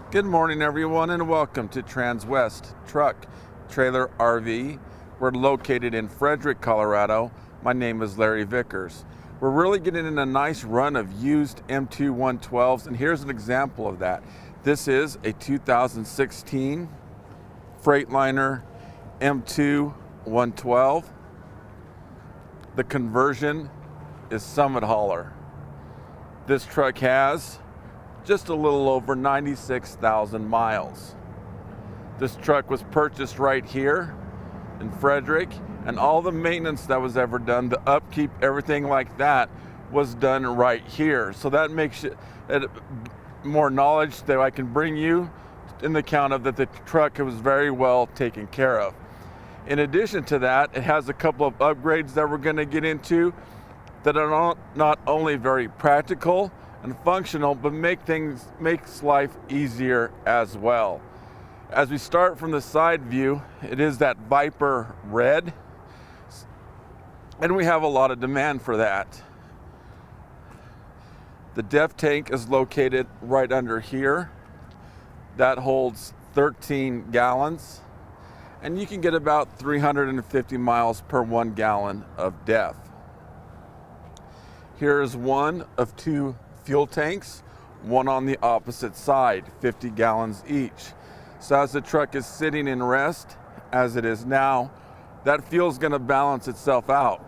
Good morning, everyone, and welcome to Transwest Truck Trailer RV. We're located in Frederick, Colorado. My name is Larry Vickers. We're really getting in a nice run of used M2 112s, and here's an example of that. This is a 2016 Freightliner M2 112. The conversion is Summit Hauler. This truck has just a little over 96,000 miles. This truck was purchased right here in Frederick, and all the maintenance that was ever done, the upkeep, everything like that, was done right here. So that makes it more knowledge that I can bring you in the account of that the truck was very well taken care of. In addition to that, it has a couple of upgrades that we're going to get into that are not only very practical and functional, but makes life easier as well. As we start from the side view, it is that Viper red, and we have a lot of demand for that. The depth tank is located right under here. That holds 13 gallons, and you can get about 350 miles per 1 gallon of depth. Here is one of two fuel tanks, one on the opposite side, 50 gallons each. So as the truck is sitting in rest, as it is now, that fuel is going to balance itself out.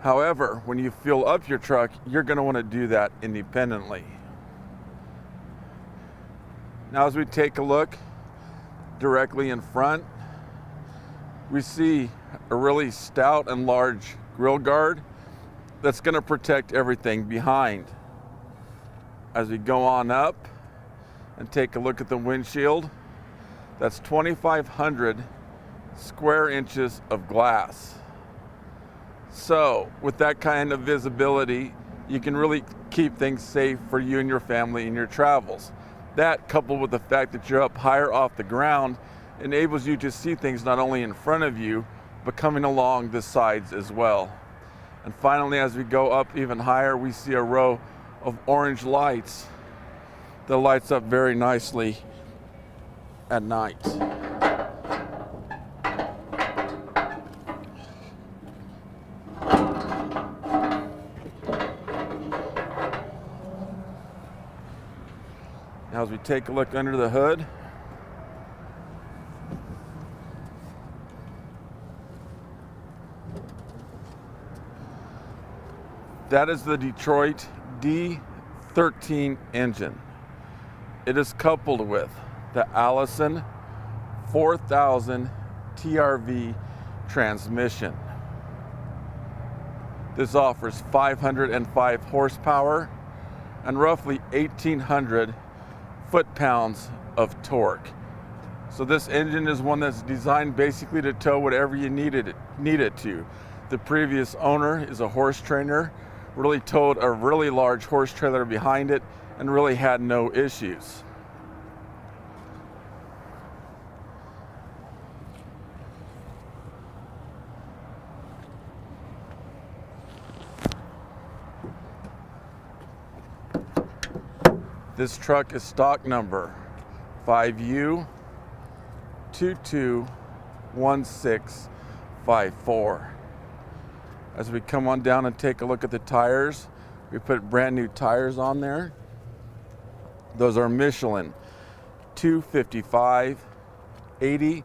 However, when you fuel up your truck, you're going to want to do that independently. Now as we take a look directly in front, we see a really stout and large grill guard that's going to protect everything behind. As we go on up and take a look at the windshield, that's 2,500 square inches of glass. So with that kind of visibility, you can really keep things safe for you and your family in your travels. That, coupled with the fact that you're up higher off the ground, enables you to see things not only in front of you, but coming along the sides as well. And finally, as we go up even higher, we see a row of orange lights that lights up very nicely at night. Now as we take a look under the hood, that is the Detroit D13 engine. It is coupled with the Allison 4000 TRV transmission. This offers 505 horsepower and roughly 1,800 foot-pounds of torque. So this engine is one that's designed basically to tow whatever you need it to. The previous owner is a horse trainer, really towed a really large horse trailer behind it and really had no issues. This truck is stock number 5U221654. As we come on down and take a look at the tires, we put brand new tires on there. Those are Michelin 255/80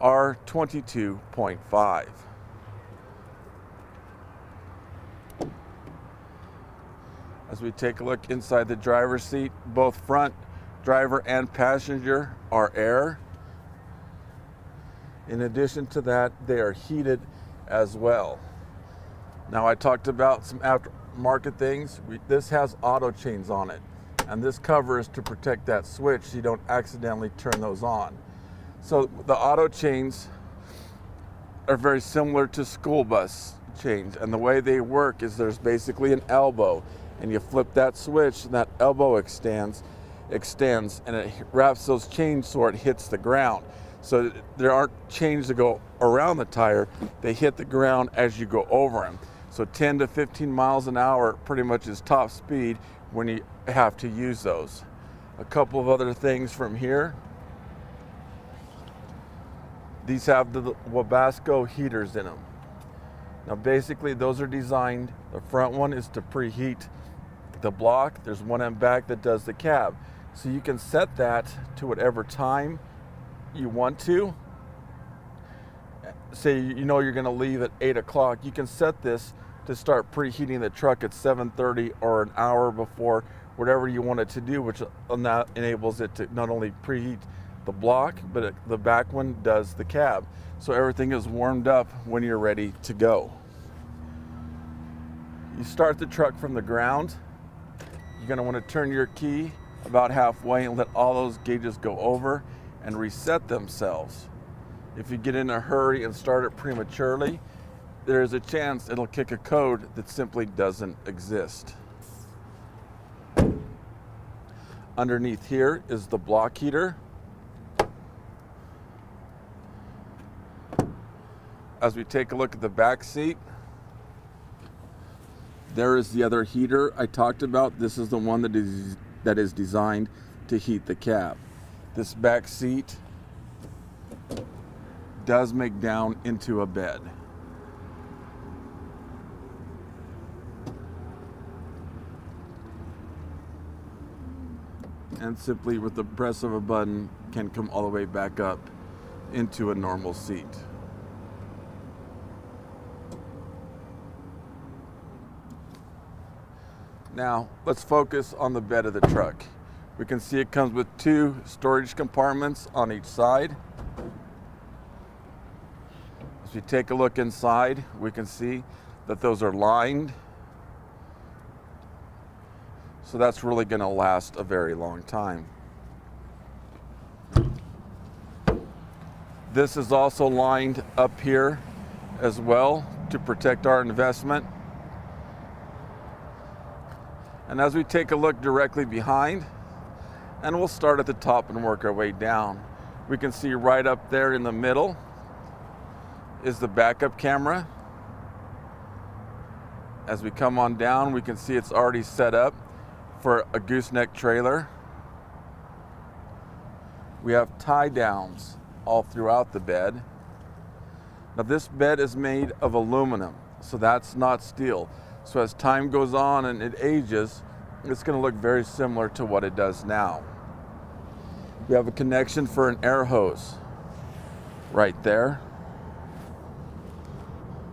R22.5. As we take a look inside the driver's seat, both front driver and passenger are air. In addition to that, they are heated as well. Now I talked about some aftermarket things. This has auto chains on it, and this cover is to protect that switch so you don't accidentally turn those on. So the auto chains are very similar to school bus chains, and the way they work is there's basically an elbow, and you flip that switch and that elbow extends and it wraps those chains so it hits the ground. So there aren't chains that go around the tire, they hit the ground as you go over them. So 10 to 15 miles an hour pretty much is top speed when you have to use those. A couple of other things from here. These have the Wabasco heaters in them. Now basically those are designed, the front one is to preheat the block. There's one in back that does the cab. So you can set that to whatever time you want to. Say you know you're gonna leave at 8 o'clock, you can set this to start preheating the truck at 7:30 or an hour before, whatever you want it to do, which enables it to not only preheat the block, but the back one does the cab. So everything is warmed up when you're ready to go. You start the truck from the ground. You're gonna wanna turn your key about halfway and let all those gauges go over and reset themselves. If you get in a hurry and start it prematurely, there's a chance it'll kick a code that simply doesn't exist. Underneath here is the block heater. As we take a look at the back seat, there is the other heater I talked about. This is the one that is designed to heat the cab. This back seat does make down into a bed. And simply with the press of a button can come all the way back up into a normal seat. Now let's focus on the bed of the truck. We can see it comes with 2 storage compartments on each side. As we take a look inside, we can see that those are lined. So that's really going to last a very long time. This is also lined up here as well to protect our investment. And as we take a look directly behind, and we'll start at the top and work our way down, we can see right up there in the middle is the backup camera. As we come on down, we can see it's already set up for a gooseneck trailer. We have tie downs all throughout the bed. Now this bed is made of aluminum, so that's not steel. So as time goes on and it ages, it's going to look very similar to what it does now. We have a connection for an air hose right there.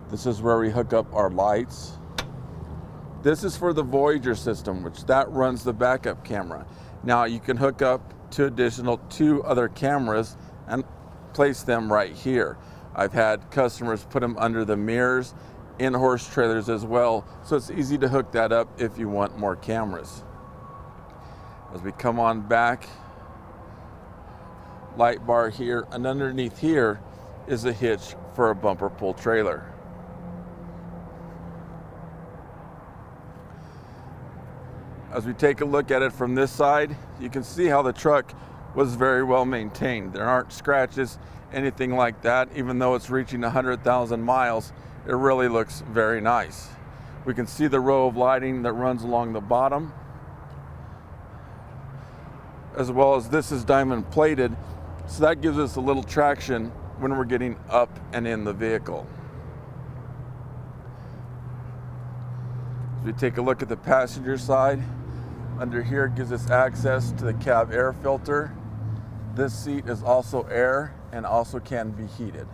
This is where we hook up our lights. This is for the Voyager system, which that runs the backup camera. Now you can hook up 2 other cameras and place them right here. I've had customers put them under the mirrors in horse trailers as well, so it's easy to hook that up if you want more cameras. As we come on back, light bar here, and underneath here is a hitch for a bumper pull trailer. As we take a look at it from this side, you can see how the truck was very well maintained. There aren't scratches, anything like that. Even though it's reaching 100,000 miles, it really looks very nice. We can see the row of lighting that runs along the bottom, as well as this is diamond plated, so that gives us a little traction when we're getting up and in the vehicle. As we take a look at the passenger side, under here gives us access to the cab air filter. This seat is also air and also can be heated.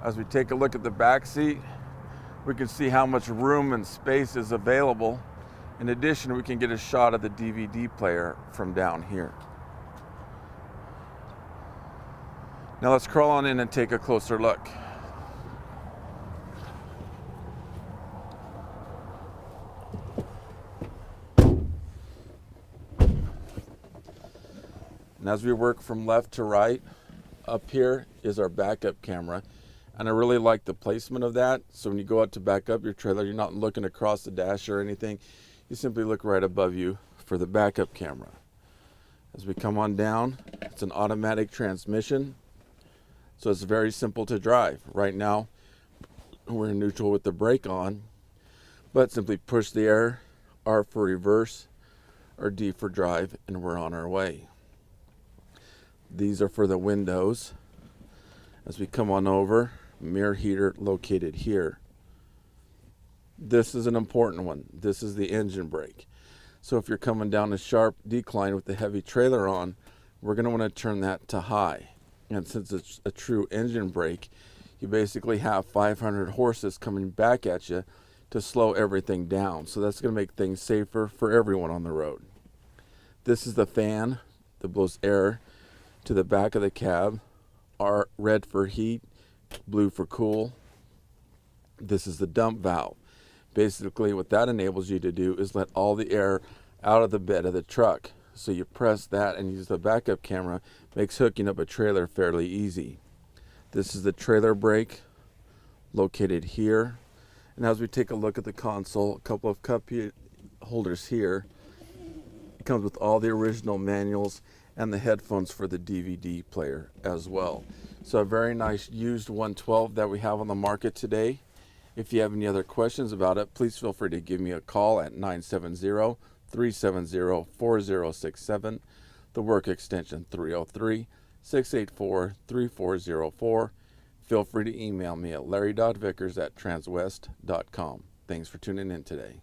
As we take a look at the back seat, we can see how much room and space is available. In addition, we can get a shot of the DVD player from down here. Now let's crawl on in and take a closer look. And as we work from left to right, up here is our backup camera. And I really like the placement of that. So when you go out to back up your trailer, you're not looking across the dash or anything. You simply look right above you for the backup camera. As we come on down, it's an automatic transmission. So it's very simple to drive. Right now, we're in neutral with the brake on. But simply push the air, R for reverse, or D for drive, and we're on our way. These are for the windows. As we come on over, mirror heater located here. This is an important one. This is the engine brake. So if you're coming down a sharp decline with the heavy trailer on, we're going to want to turn that to high. And since it's a true engine brake, you basically have 500 horses coming back at you to slow everything down. So that's going to make things safer for everyone on the road. This is the fan that blows air to the back of the cab. R, red for heat, blue for cool. This is the dump valve. Basically what that enables you to do is let all the air out of the bed of the truck. So you press that and use the backup camera, makes hooking up a trailer fairly easy. This is the trailer brake located here. And as we take a look at the console, a couple of cup holders here. It comes with all the original manuals and the headphones for the DVD player as well. So a very nice used 112 that we have on the market today. If you have any other questions about it, please feel free to give me a call at 970-370-4067, the work extension 303-684-3404. Feel free to email me at larry.vickers@transwest.com. Thanks for tuning in today.